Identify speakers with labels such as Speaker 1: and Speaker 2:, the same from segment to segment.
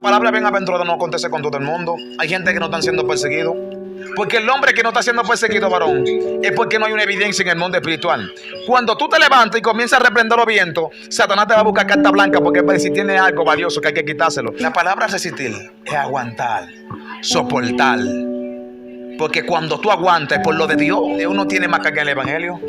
Speaker 1: palabra bienaventurada no acontece con todo el mundo. Hay gente que no están siendo perseguidos. Porque el hombre que no está siendo perseguido, varón, es porque no hay una evidencia en el mundo espiritual. Cuando tú te levantas y comienzas a reprender los vientos, Satanás te va a buscar carta blanca porque va a decir, tiene algo valioso que hay que quitárselo. La palabra resistir es aguantar, soportar. Porque cuando tú aguantas por lo de Dios, uno tiene más carga en el evangelio.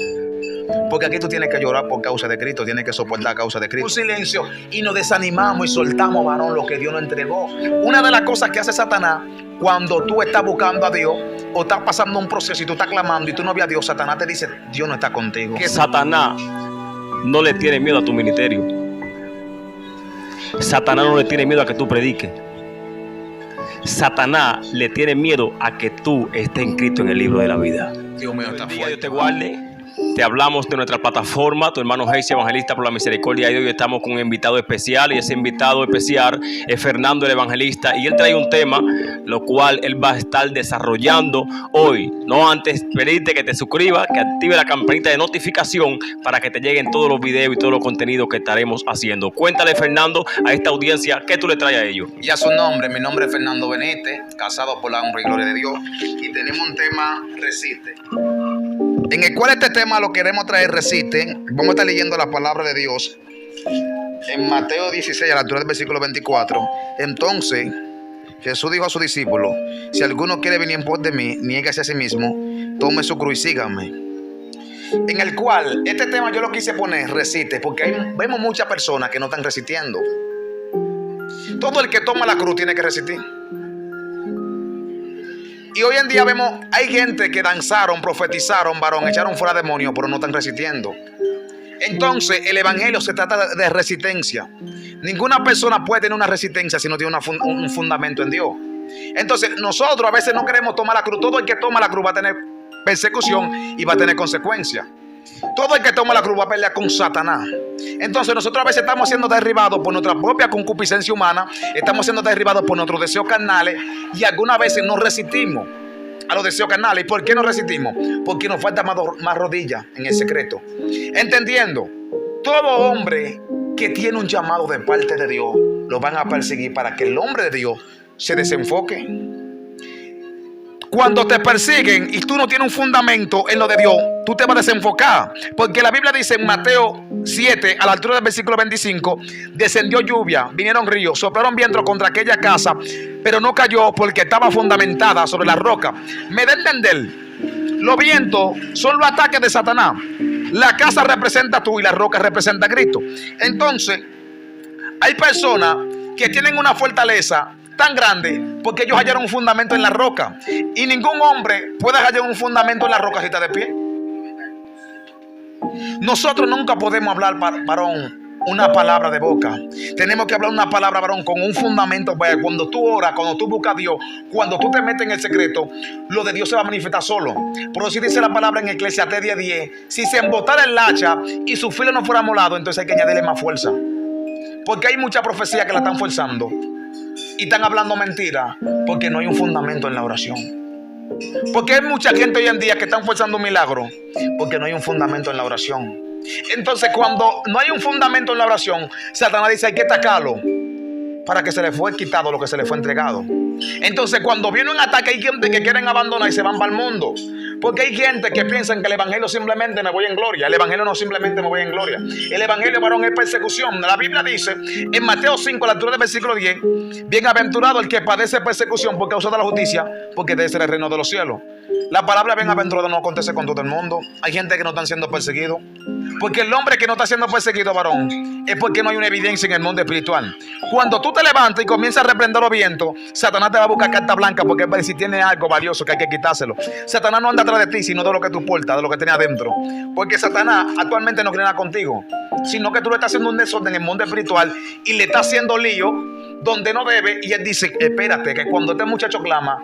Speaker 1: Porque aquí tú tienes que llorar por causa de Cristo, tienes que soportar a causa de Cristo. Un silencio y nos desanimamos y soltamos, varón, lo que Dios nos entregó. Una de las cosas que hace Satanás cuando tú estás buscando a Dios o estás pasando un proceso y tú estás clamando y tú no ves a Dios, Satanás te dice, Dios no está contigo.
Speaker 2: Que Satanás no le tiene miedo a tu ministerio. Satanás no le tiene miedo a que tú prediques. Satanás le tiene miedo a que tú estés inscrito en el libro de la vida.
Speaker 1: Dios mío, está fuerte.
Speaker 2: Dios te guarde. Te hablamos de nuestra plataforma, tu hermano Heisy, evangelista por la misericordia. Y hoy estamos con un invitado especial, y ese invitado especial es Fernando el evangelista, y él trae un tema lo cual él va a estar desarrollando hoy. No antes pedirte que te suscribas, que active la campanita de notificación para que te lleguen todos los videos y todos los contenidos que estaremos haciendo. Cuéntale, Fernando, a esta audiencia, ¿qué tú le traes a ellos?
Speaker 1: Y a su nombre, mi nombre es Fernando Benítez, casado por la honra y gloria de Dios, y tenemos un tema, resiste. En el cual este tema lo queremos traer, resiste. Vamos a estar leyendo la palabra de Dios en Mateo 16, a la altura del versículo 24. Entonces Jesús dijo a sus discípulos, si alguno quiere venir en pos de mí, niéguese a sí mismo, tome su cruz y sígame. En el cual este tema yo lo quise poner, resiste, porque vemos muchas personas que no están resistiendo. Todo el que toma la cruz tiene que resistir. Y hoy en día vemos, hay gente que danzaron, profetizaron, varón, echaron fuera demonios, pero no están resistiendo. Entonces, el evangelio se trata de resistencia. Ninguna persona puede tener una resistencia si no tiene un fundamento en Dios. Entonces, nosotros a veces no queremos tomar la cruz. Todo el que toma la cruz va a tener persecución y va a tener consecuencias. Todo el que toma la cruz va a pelear con Satanás. Entonces nosotros a veces estamos siendo derribados por nuestra propia concupiscencia humana, estamos siendo derribados por nuestros deseos carnales, y algunas veces no resistimos a los deseos carnales. ¿Y por qué no resistimos? Porque nos falta más rodillas en el secreto. Entendiendo, todo hombre que tiene un llamado de parte de Dios, lo van a perseguir para que el hombre de Dios se desenfoque. Cuando te persiguen y tú no tienes un fundamento en lo de Dios, tú te vas a desenfocar. Porque la Biblia dice en Mateo 7, a la altura del versículo 25, descendió lluvia, vinieron ríos, soplaron vientos contra aquella casa, pero no cayó porque estaba fundamentada sobre la roca. Me da a entender, los vientos son los ataques de Satanás. La casa representa tú y la roca representa a Cristo. Entonces, hay personas que tienen una fortaleza tan grande porque ellos hallaron un fundamento en la roca, y ningún hombre puede hallar un fundamento en la roca si está de pie. Nosotros nunca podemos hablar, varón, una palabra de boca. Tenemos que hablar una palabra, varón, con un fundamento. Cuando tú oras, cuando tú buscas a Dios, cuando tú te metes en el secreto, lo de Dios se va a manifestar solo. Por eso dice la palabra en Eclesiastés 10:10, si se embotara el hacha y su filo no fuera molado, entonces hay que añadirle más fuerza. Porque hay mucha profecía que la están forzando y están hablando mentiras porque no hay un fundamento en la oración. Porque hay mucha gente hoy en día que están forzando un milagro porque no hay un fundamento en la oración. Entonces, cuando no hay un fundamento en la oración, Satanás dice, hay que atacarlo para que se le fue quitado lo que se le fue entregado. Entonces, cuando viene un ataque, hay gente que quieren abandonar y se van para el mundo. Porque hay gente que piensa que el evangelio simplemente me voy en gloria. El evangelio no simplemente me voy en gloria. El evangelio, varón, es persecución. La Biblia dice en Mateo 5, a la altura del versículo 10, bienaventurado el que padece persecución por causa de la justicia, porque de ese es el reino de los cielos. La palabra bienaventurado no acontece con todo el mundo. Hay gente que no están siendo perseguidos. Porque el hombre que no está siendo perseguido, varón, es porque no hay una evidencia en el mundo espiritual. Cuando tú te levantas y comienzas a reprender los vientos, Satanás te va a buscar carta blanca porque él va a decir, tiene algo valioso que hay que quitárselo. Satanás no anda atrás de ti, sino de lo que tú portas, de lo que tienes adentro. Porque Satanás actualmente no quiere nada contigo, sino que tú le estás haciendo un desorden en el mundo espiritual y le estás haciendo lío donde no debe. Y él dice, espérate, que cuando este muchacho clama,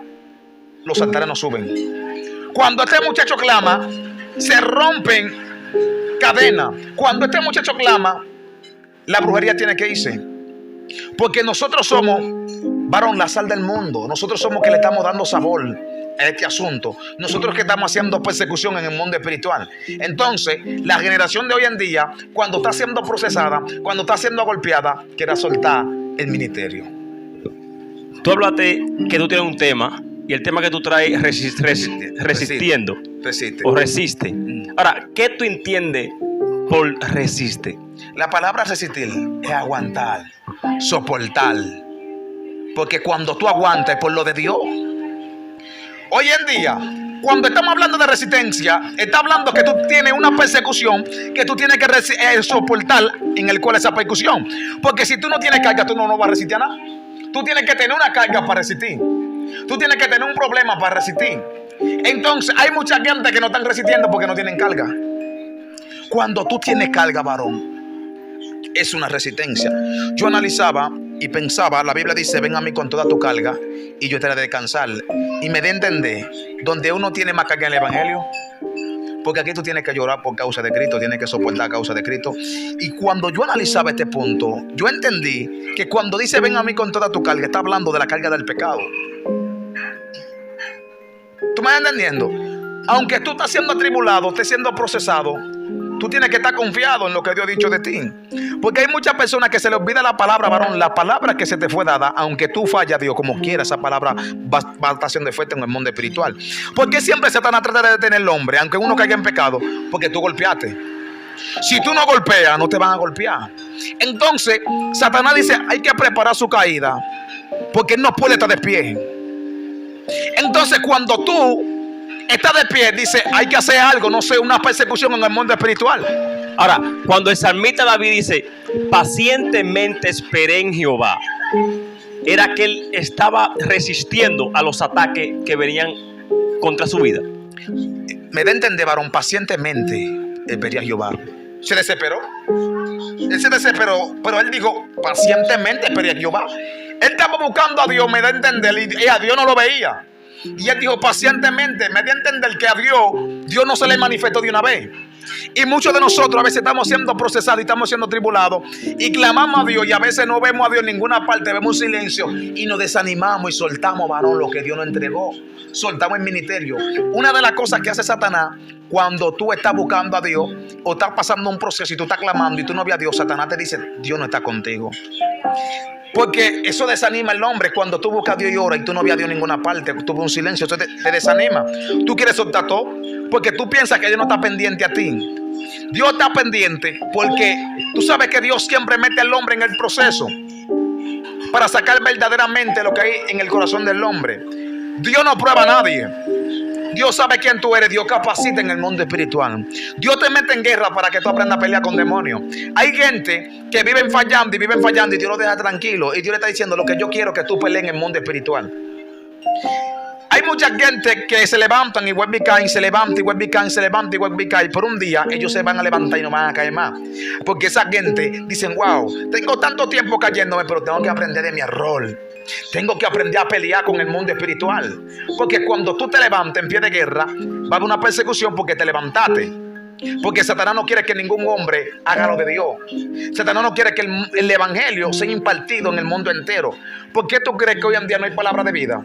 Speaker 1: los altares no suben. Cuando este muchacho clama, se rompen cadena. Cuando este muchacho clama, la brujería tiene que irse. Porque nosotros somos, varón, la sal del mundo. Nosotros somos que le estamos dando sabor a este asunto. Nosotros que estamos haciendo persecución en el mundo espiritual. Entonces, la generación de hoy en día, cuando está siendo procesada, cuando está siendo golpeada, quiere soltar el ministerio.
Speaker 2: Tú hablaste que tú tienes un tema y el tema que tú traes resistiendo
Speaker 1: Resiste.
Speaker 2: o resiste. Ahora, ¿qué tú entiendes por resiste?
Speaker 1: La palabra resistir es aguantar, soportar. Porque cuando tú aguantas es por lo de Dios. Hoy en día, cuando estamos hablando de resistencia, está hablando que tú tienes una persecución que tú tienes que soportar en el cual esa persecución. Porque si tú no tienes carga, tú no vas a resistir a nada. Tú tienes que tener una carga para resistir. Tú tienes que tener un problema para resistir. Entonces, hay mucha gente que no están resistiendo porque no tienen carga. Cuando tú tienes carga, varón, es una resistencia. Yo analizaba y pensaba, la Biblia dice, ven a mí con toda tu carga y yo te haré descansar. Y me da a entender, donde uno tiene más carga en el Evangelio, porque aquí tú tienes que llorar por causa de Cristo, tienes que soportar a causa de Cristo. Y cuando yo analizaba este punto, yo entendí que cuando dice ven a mí con toda tu carga, está hablando de la carga del pecado. ¿Tú me estás entendiendo? Aunque tú estás siendo atribulado, estés siendo procesado, tú tienes que estar confiado en lo que Dios ha dicho de ti. Porque hay muchas personas que se les olvida la palabra, varón. La palabra que se te fue dada, aunque tú fallas, Dios, como quiera, esa palabra va a estar siendo fuerte en el mundo espiritual. Porque siempre Satanás trata de detener al hombre, aunque uno caiga en pecado, porque tú golpeaste. Si tú no golpeas, no te van a golpear. Entonces, Satanás dice, hay que preparar su caída, porque él no puede estar de pie. Entonces, cuando tú estás de pie, dice, hay que hacer algo, no sé, una persecución en el mundo espiritual.
Speaker 2: Ahora, cuando el salmista David dice, pacientemente esperé en Jehová, era que él estaba resistiendo a los ataques que venían contra su vida.
Speaker 1: Me da a entender, varón, pacientemente esperé a Jehová. Se desesperó. Él se desesperó, pero él dijo, pacientemente esperé a Jehová. Él estaba buscando a Dios, me da a entender, y a Dios no lo veía. Y él dijo pacientemente, me da a entender que a Dios no se le manifestó de una vez. Y muchos de nosotros a veces estamos siendo procesados y estamos siendo tribulados y clamamos a Dios y a veces no vemos a Dios en ninguna parte, vemos un silencio y nos desanimamos y soltamos, varón, lo que Dios nos entregó. Soltamos el ministerio. Una de las cosas que hace Satanás cuando tú estás buscando a Dios o estás pasando un proceso y tú estás clamando y tú no ves a Dios, Satanás te dice, Dios no está contigo. Porque eso desanima al hombre. Cuando tú buscas a Dios y oras y tú no ves a Dios en ninguna parte, tú ves un silencio, eso te desanima. Tú quieres soltar todo porque tú piensas que Dios no está pendiente a ti. Dios está pendiente porque tú sabes que Dios siempre mete al hombre en el proceso para sacar verdaderamente lo que hay en el corazón del hombre. Dios no prueba a nadie. Dios sabe quién tú eres. Dios capacita en el mundo espiritual. Dios te mete en guerra para que tú aprendas a pelear con demonios. Hay gente que viven fallando y Dios lo deja tranquilo. Y Dios le está diciendo lo que yo quiero que tú pelees en el mundo espiritual. Hay mucha gente que se levantan y vuelven y caen, se levantan y vuelven y caen, se levantan y vuelven y caen. Por un día ellos se van a levantar y no van a caer más. Porque esa gente dicen, wow, tengo tanto tiempo cayéndome, pero tengo que aprender de mi error. Tengo que aprender a pelear con el mundo espiritual. Porque cuando tú te levantas en pie de guerra, va a haber una persecución porque te levantaste. Porque Satanás no quiere que ningún hombre haga lo de Dios. Satanás no quiere que el evangelio sea impartido en el mundo entero. ¿Por qué tú crees que hoy en día no hay palabra de vida?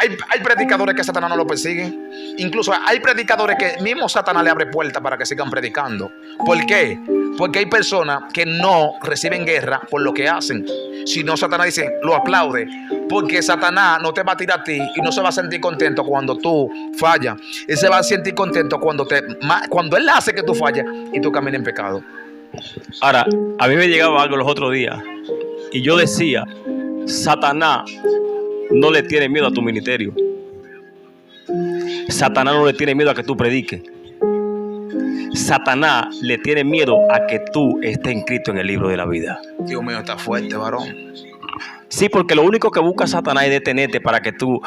Speaker 1: Hay predicadores que Satanás no lo persigue. Incluso hay predicadores que mismo Satanás le abre puertas para que sigan predicando. ¿Por qué? Porque hay personas que no reciben guerra por lo que hacen. Si no, Satanás dice, lo aplaude. Porque Satanás no te va a tirar a ti y no se va a sentir contento cuando tú fallas. Él se va a sentir contento cuando él hace que tú falles y tú caminas en pecado.
Speaker 2: Ahora, a mí me llegaba algo los otros días y yo decía, Satanás no le tiene miedo a tu ministerio. Satanás no le tiene miedo a que tú prediques. Satanás le tiene miedo a que tú estés inscrito en el libro de la vida.
Speaker 1: Dios mío, está fuerte, varón.
Speaker 2: Sí, porque lo único que busca Satanás es detenerte para que tú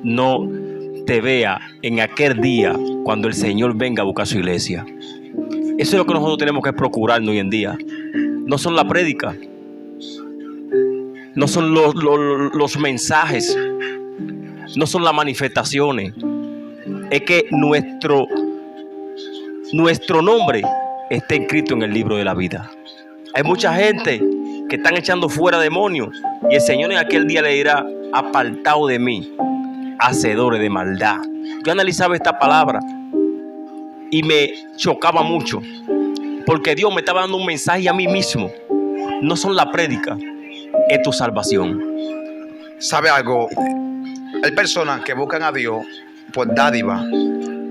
Speaker 2: no te veas en aquel día cuando el Señor venga a buscar su iglesia. Eso es lo que nosotros tenemos que procurarnos hoy en día. No son la prédica, no son los mensajes, no son las manifestaciones. Es que nuestro nombre está inscrito en el libro de la vida. Hay mucha gente que están echando fuera demonios y el Señor en aquel día le dirá, apartado de mí, hacedores de maldad. Yo analizaba esta palabra y me chocaba mucho porque Dios me estaba dando un mensaje a mí mismo. No son la prédica, es tu salvación.
Speaker 1: ¿Sabe algo? Hay personas que buscan a Dios por dádiva.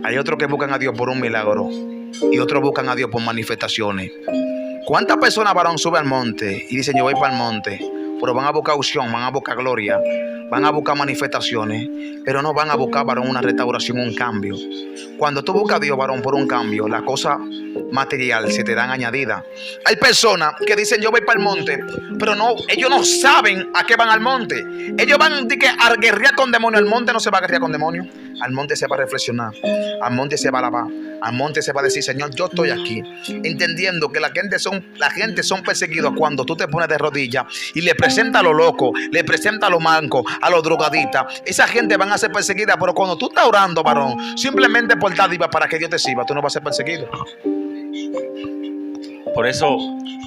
Speaker 1: Hay otros que buscan a Dios por un milagro. Y otros buscan a Dios por manifestaciones. ¿Cuántas personas, varón, suben al monte y dicen yo voy para el monte? Pero van a buscar unción, van a buscar gloria, van a buscar manifestaciones, pero no van a buscar, varón, una restauración, un cambio. Cuando tú buscas a Dios, varón, por un cambio, las cosas materiales se te dan añadidas. Hay personas que dicen yo voy para el monte, pero no, ellos no saben a qué van al monte. Ellos van a guerrear con demonios. Al monte no se va a guerrear con demonios. Al monte se va a reflexionar, al monte se va a alabar, al monte se va a decir, Señor, yo estoy aquí, entendiendo que la gente son perseguidos cuando tú te pones de rodillas y le presentas a los locos, le presentas a los mancos, a los drogadistas. Esa gente van a ser perseguida, pero cuando tú estás orando, varón, simplemente por dádiva para que Dios te sirva, tú no vas a ser perseguido.
Speaker 2: Por eso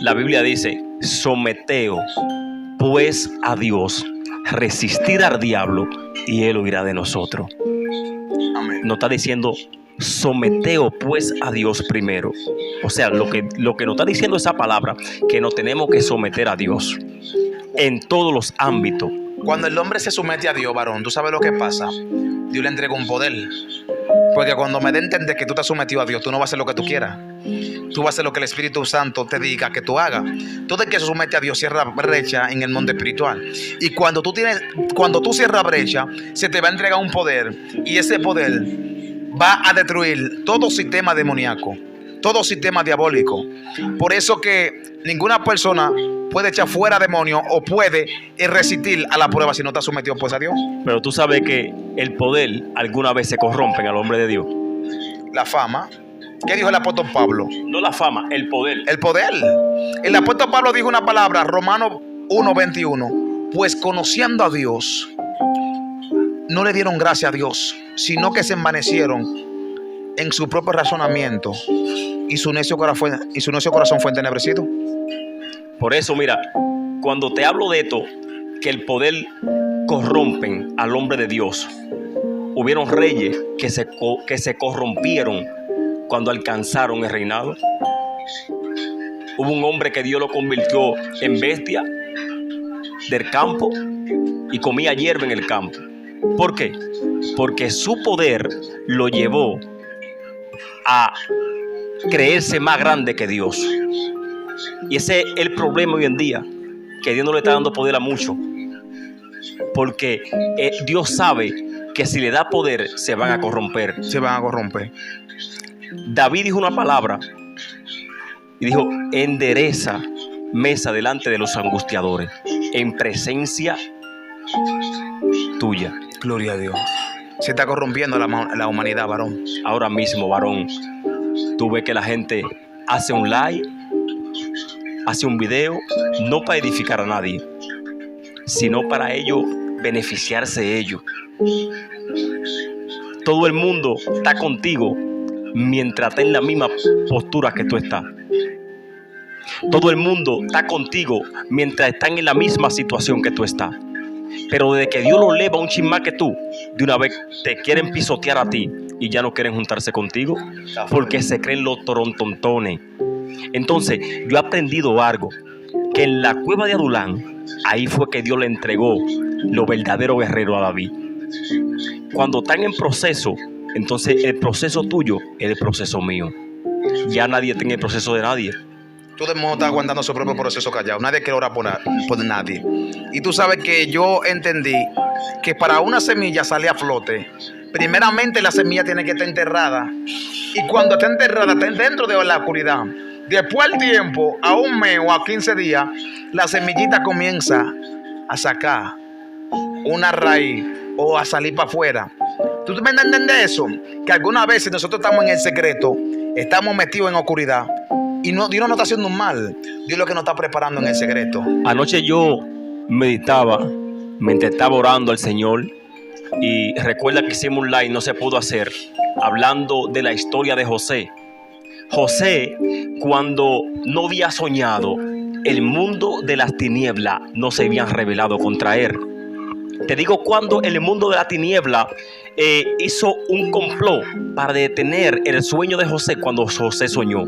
Speaker 2: la Biblia dice, someteos pues a Dios, resistir al diablo y él huirá de nosotros.
Speaker 1: Amén.
Speaker 2: Nos está diciendo, someteo pues a Dios primero. O sea, lo que nos está diciendo esa palabra, que nos tenemos que someter a Dios en todos los ámbitos.
Speaker 1: Cuando el hombre se somete a Dios, varón, ¿tú sabes lo que pasa? Dios le entrega un poder. Porque cuando me dé a entender que tú estás sometido a Dios, tú no vas a hacer lo que tú quieras. Tú vas a hacer lo que el Espíritu Santo te diga que tú hagas. Todo el que se somete a Dios cierra brecha en el mundo espiritual. Y cuando tú cierras brecha, se te va a entregar un poder. Y ese poder va a destruir todo sistema demoníaco, todo sistema diabólico. Por eso que ninguna persona puede echar fuera demonios o puede resistir a la prueba si no está sometido pues a Dios.
Speaker 2: Pero tú sabes que el poder alguna vez se corrompe al hombre de Dios.
Speaker 1: La fama. ¿Qué dijo el apóstol Pablo?
Speaker 2: No la fama, el poder.
Speaker 1: El poder. El apóstol Pablo dijo una palabra, Romanos 1:21. Pues conociendo a Dios, no le dieron gracia a Dios, sino que se envanecieron en su propio razonamiento y su necio corazón fue entenebrecido.
Speaker 2: Por eso, mira, cuando te hablo de esto, que el poder corrompen al hombre de Dios, hubieron reyes que se corrompieron cuando alcanzaron el reinado. Hubo un hombre que Dios lo convirtió en bestia del campo y comía hierba en el campo. ¿Por qué? Porque su poder lo llevó a creerse más grande que Dios. Y ese es el problema hoy en día, que Dios no le está dando poder a muchos. Porque Dios sabe que si le da poder, se van a corromper.
Speaker 1: Se van a corromper.
Speaker 2: David dijo una palabra y dijo, endereza mesa delante de los angustiadores, en presencia tuya.
Speaker 1: Gloria a Dios. Se está corrompiendo la humanidad, varón.
Speaker 2: Ahora mismo, varón, tú ves que la gente hace un live, hace un video, no para edificar a nadie, sino para ellos beneficiarse ellos. Todo el mundo está contigo mientras está en la misma postura que tú estás. Todo el mundo está contigo mientras están en la misma situación que tú estás. Pero desde que Dios lo eleva un chin más que tú, de una vez te quieren pisotear a ti y ya no quieren juntarse contigo porque se creen los torontontones. Entonces, yo he aprendido algo, que en la cueva de Adulán, ahí fue que Dios le entregó los verdaderos guerreros a David. Cuando están en proceso, entonces el proceso tuyo es el proceso mío. Ya nadie tiene el proceso de nadie.
Speaker 1: Todo el mundo está aguantando su propio proceso callado. Nadie quiere orar por nadie. Y tú sabes que yo entendí que para una semilla salir a flote, primeramente la semilla tiene que estar enterrada. Y cuando está enterrada, está dentro de la oscuridad. Después del tiempo, a un mes o a 15 días, la semillita comienza a sacar una raíz o a salir para afuera. ¿Tú me entiendes eso? Que algunas veces nosotros estamos en el secreto, estamos metidos en oscuridad y Dios no nos está haciendo un mal. Dios lo que nos está preparando en el secreto.
Speaker 2: Anoche yo meditaba mientras estaba orando al Señor y recuerda que hicimos un live, no se pudo hacer, hablando de la historia de José. José, cuando no había soñado, el mundo de las tinieblas no se habían revelado contra él. Te digo cuando el mundo de la tiniebla hizo un complot para detener el sueño de José cuando José soñó.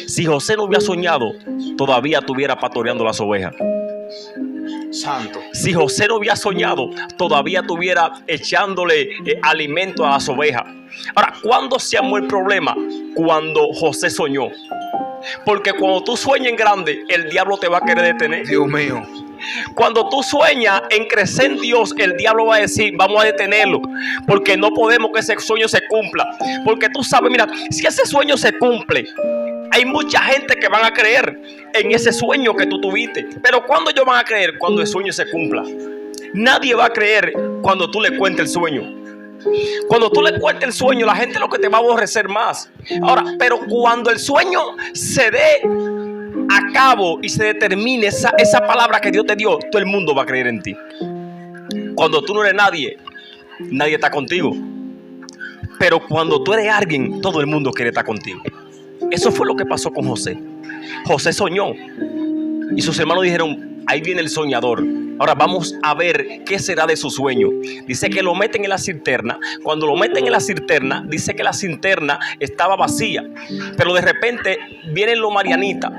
Speaker 2: Si José no hubiera soñado, todavía estuviera pastoreando las ovejas.
Speaker 1: Santo.
Speaker 2: Si José no hubiera soñado, todavía estuviera echándole alimento a las ovejas. Ahora, ¿cuándo se armó el problema? Cuando José soñó. Porque cuando tú sueñas en grande, el diablo te va a querer detener.
Speaker 1: Dios mío.
Speaker 2: Cuando tú sueñas en crecer en Dios, el diablo va a decir, vamos a detenerlo, porque no podemos que ese sueño se cumpla. Porque tú sabes, mira, si ese sueño se cumple, hay mucha gente que van a creer en ese sueño que tú tuviste. Pero ¿cuándo ellos van a creer? Cuando el sueño se cumpla. Nadie va a creer cuando tú le cuentes el sueño. Cuando tú le cuentes el sueño, la gente lo que te va a aborrecer más. Ahora, pero cuando el sueño se dé a cabo y se determine esa palabra que Dios te dio, todo el mundo va a creer en ti. Cuando tú no eres nadie, nadie está contigo. Pero cuando tú eres alguien, todo el mundo quiere estar contigo. Eso fue lo que pasó con José. José soñó y sus hermanos dijeron, ahí viene el soñador. Ahora vamos a ver qué será de su sueño. Dice que lo meten en la cisterna. Cuando lo meten en la cisterna, dice que la cisterna estaba vacía. Pero de repente vienen los marianitas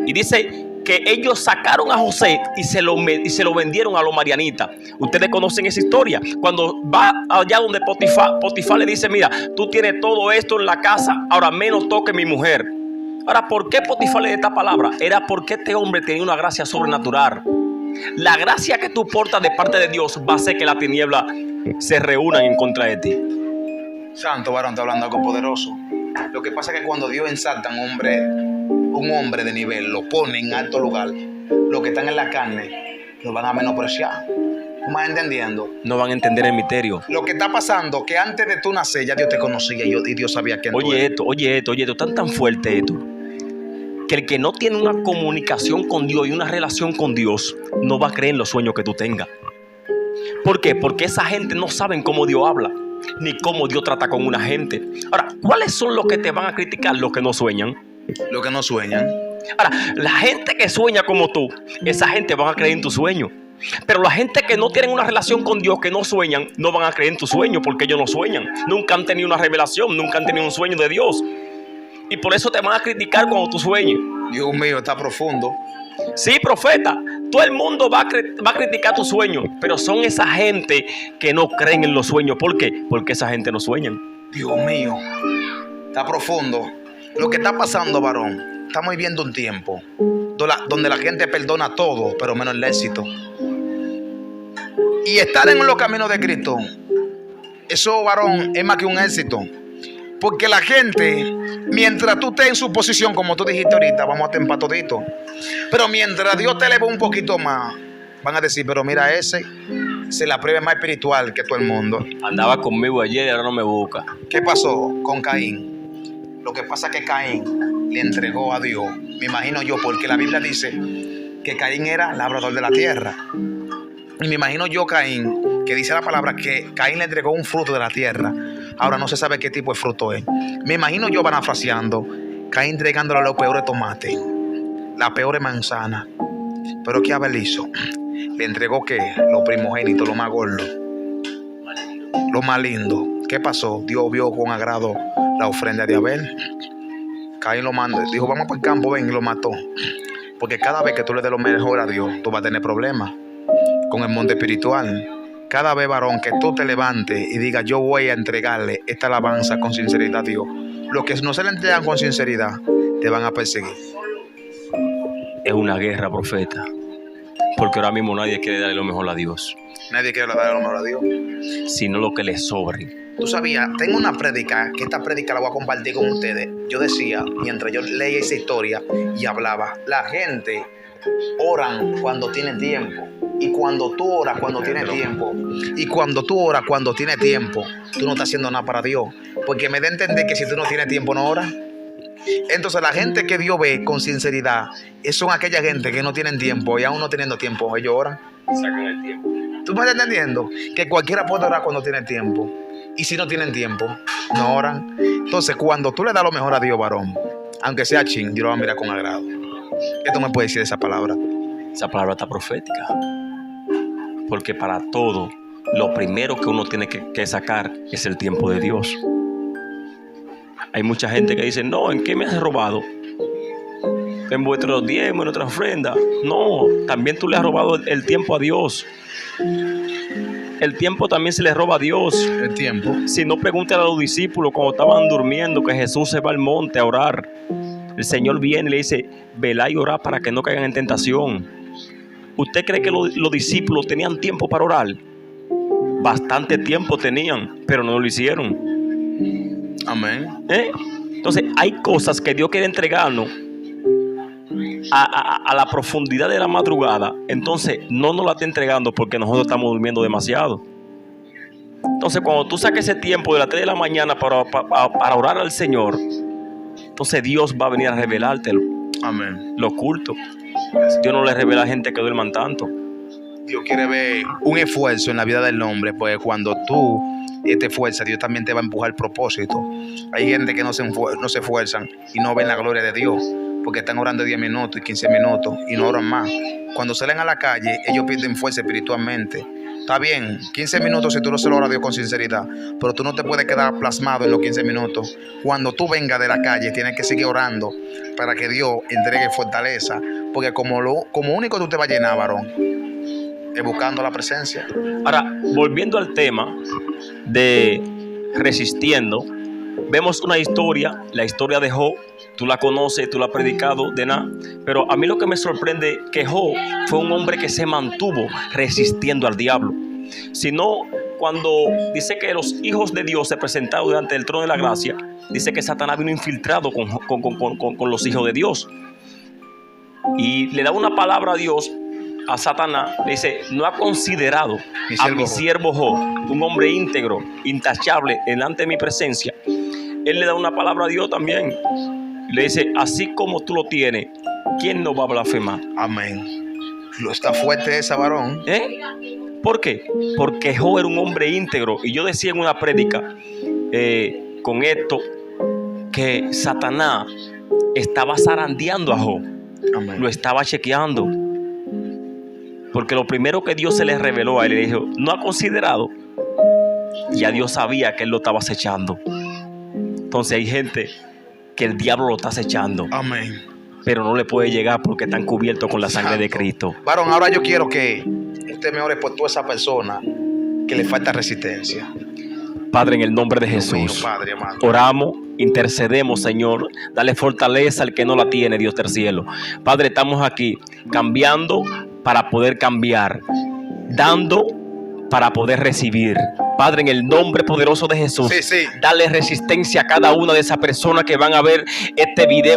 Speaker 2: y dice que ellos sacaron a José y se lo vendieron a los marianitas. Ustedes conocen esa historia. Cuando va allá donde Potifar le dice, mira, tú tienes todo esto en la casa, ahora menos toque mi mujer. Ahora, ¿por qué Potifar le da esta palabra? Era porque este hombre tenía una gracia sobrenatural. La gracia que tú portas de parte de Dios va a hacer que las tinieblas se reúnan en contra de ti.
Speaker 1: Santo, varón, está hablando algo poderoso. Lo que pasa es que cuando Dios ensalta a un hombre de nivel, lo pone en alto lugar, los que están en la carne lo van a menospreciar. ¿Tú me vas entendiendo?
Speaker 2: No van a entender el misterio.
Speaker 1: Lo que está pasando, que antes de tú nacer ya Dios te conocía y Dios sabía quién tú eres.
Speaker 2: Oye esto, tan fuerte esto, que el que no tiene una comunicación con Dios y una relación con Dios no va a creer en los sueños que tú tengas. ¿Por qué? Porque esa gente no sabe cómo Dios habla, ni cómo Dios trata con una gente. Ahora, ¿cuáles son los que te van a criticar? Los que no sueñan.
Speaker 1: Los que no sueñan.
Speaker 2: Ahora, la gente que sueña como tú, esa gente van a creer en tu sueño. Pero la gente que no tienen una relación con Dios, que no sueñan, no van a creer en tu sueño, porque ellos no sueñan. Nunca han tenido una revelación, nunca han tenido un sueño de Dios. Y por eso te van a criticar cuando tú sueñes.
Speaker 1: Dios mío, está profundo.
Speaker 2: Sí, profeta, todo el mundo va a criticar tu sueño, pero son esa gente que no creen en los sueños. ¿Por qué? Porque esa gente no sueña.
Speaker 1: Dios mío, está profundo. Lo que está pasando, varón, estamos viviendo un tiempo donde la gente perdona todo, pero menos el éxito. Y estar en los caminos de Cristo, eso, varón, es más que un éxito. Porque la gente, mientras tú estés en su posición, como tú dijiste ahorita, vamos a tempar todito. Pero mientras Dios te eleva un poquito más, van a decir, pero mira, ese se la prueba más espiritual que todo el mundo.
Speaker 2: Andaba conmigo ayer y ahora no me busca.
Speaker 1: ¿Qué pasó con Caín? Lo que pasa es que Caín le entregó a Dios. Me imagino yo, porque la Biblia dice que Caín era labrador de la tierra. Y me imagino yo, Caín, que dice la palabra que Caín le entregó un fruto de la tierra. Ahora no se sabe qué tipo de fruto es. Me imagino yo, parafraseando, Caín entregándole los peores tomates, las peores manzanas. Pero ¿qué Abel hizo? Le entregó ¿qué? Los primogénitos, lo más gordo, lo más lindo. ¿Qué pasó? Dios vio con agrado la ofrenda de Abel. Caín lo mandó, dijo, vamos para el campo, ven, y lo mató. Porque cada vez que tú le des lo mejor a Dios, tú vas a tener problemas con el mundo espiritual. Cada vez, varón, que tú te levantes y digas, yo voy a entregarle esta alabanza con sinceridad a Dios, los que no se le entregan con sinceridad, te van a perseguir.
Speaker 2: Es una guerra, profeta. Porque ahora mismo nadie quiere darle lo mejor a Dios.
Speaker 1: Nadie quiere darle lo mejor a Dios,
Speaker 2: sino lo que le sobre.
Speaker 1: Tú sabías, tengo una prédica, que esta prédica la voy a compartir con ustedes. Yo decía, mientras yo leía esa historia y hablaba, la gente oran cuando tienen tiempo. Y cuando tú oras cuando tienes tiempo, y cuando tú oras cuando tienes tiempo, tú no estás haciendo nada para Dios. Porque me da a entender que si tú no tienes tiempo, no oras. Entonces la gente que Dios ve con sinceridad, son aquella gente que no tienen tiempo, y aún no teniendo tiempo, ellos oran.
Speaker 2: Sacan el tiempo.
Speaker 1: ¿Tú me estás entendiendo? Que cualquiera puede orar cuando tiene tiempo. Y si no tienen tiempo, no oran. Entonces cuando tú le das lo mejor a Dios, varón, aunque sea chin, Dios lo va a mirar con agrado. ¿Qué tú me puedes decir de esa palabra?
Speaker 2: Esa palabra está profética. Porque para todo, lo primero que uno tiene que sacar es el tiempo de Dios. Hay mucha gente que dice, no, ¿en qué me has robado? en vuestros diezmos, en nuestra ofrenda. No, también tú le has robado el tiempo a Dios. El tiempo también se le roba a Dios.
Speaker 1: El tiempo.
Speaker 2: Si no, pregúntale a los discípulos cuando estaban durmiendo que Jesús se va al monte a orar. El Señor viene y le dice, velá y orá para que no caigan en tentación. ¿Usted cree que los discípulos tenían tiempo para orar? Bastante tiempo tenían, pero no lo hicieron.
Speaker 1: Amén.
Speaker 2: Entonces hay cosas que Dios quiere entregarnos a la profundidad de la madrugada. Entonces no nos la está entregando porque nosotros estamos durmiendo demasiado. Entonces cuando tú saques ese tiempo de las 3 de la mañana para orar al Señor, entonces Dios va a venir a revelártelo.
Speaker 1: Amén.
Speaker 2: Lo oculto. Dios no le revela a gente que duerman tanto.
Speaker 1: Dios quiere ver un esfuerzo en la vida del hombre, pues cuando tú te esfuerzas, Dios también te va a empujar el propósito. Hay gente que no se esfuerzan y no ven la gloria de Dios, porque están orando 10 minutos y 15 minutos y no oran más. Cuando salen a la calle, ellos pierden fuerza espiritualmente. Está bien, 15 minutos si tú no se lo oras a Dios con sinceridad, pero tú no te puedes quedar plasmado en los 15 minutos. Cuando tú vengas de la calle, tienes que seguir orando para que Dios entregue fortaleza, porque como único tú te vas a llenar, varón, es buscando la presencia.
Speaker 2: Ahora, volviendo al tema de resistiendo, vemos una historia, la historia de Job. Tú la conoces, tú la has predicado de nada, pero a mí lo que me sorprende es que Job fue un hombre que se mantuvo resistiendo al diablo. Si no, cuando dice que los hijos de Dios se presentaron delante del trono de la gracia, dice que Satanás vino infiltrado con los hijos de Dios y le da una palabra a Dios. A Satanás le dice, no ha considerado a mi siervo Job, un hombre íntegro, intachable delante de mi presencia. Él le da una palabra a Dios también. Le dice, así como tú lo tienes, ¿quién no va a blasfemar?
Speaker 1: Amén. Está fuerte esa, varón.
Speaker 2: ¿Por qué? Porque Job era un hombre íntegro. Y yo decía en una prédica con esto que Satanás estaba zarandeando a Job.
Speaker 1: Amén.
Speaker 2: Lo estaba chequeando. Porque lo primero que Dios se le reveló a él, le dijo, no ha considerado. Ya Dios sabía que él lo estaba acechando. Entonces hay gente que el diablo lo está acechando.
Speaker 1: Amén.
Speaker 2: Pero no le puede llegar porque están cubiertos con la sangre de Cristo.
Speaker 1: Varón, ahora yo quiero que usted me ore por toda esa persona que le falta resistencia.
Speaker 2: Padre, en el nombre de Jesús,
Speaker 1: mío, Padre amado,
Speaker 2: oramos, intercedemos, Señor. Dale fortaleza al que no la tiene, Dios del cielo. Padre, estamos aquí cambiando para poder cambiar, dando para poder recibir. Padre, en el nombre poderoso de Jesús, dale resistencia a cada una de esas personas que van a ver este video.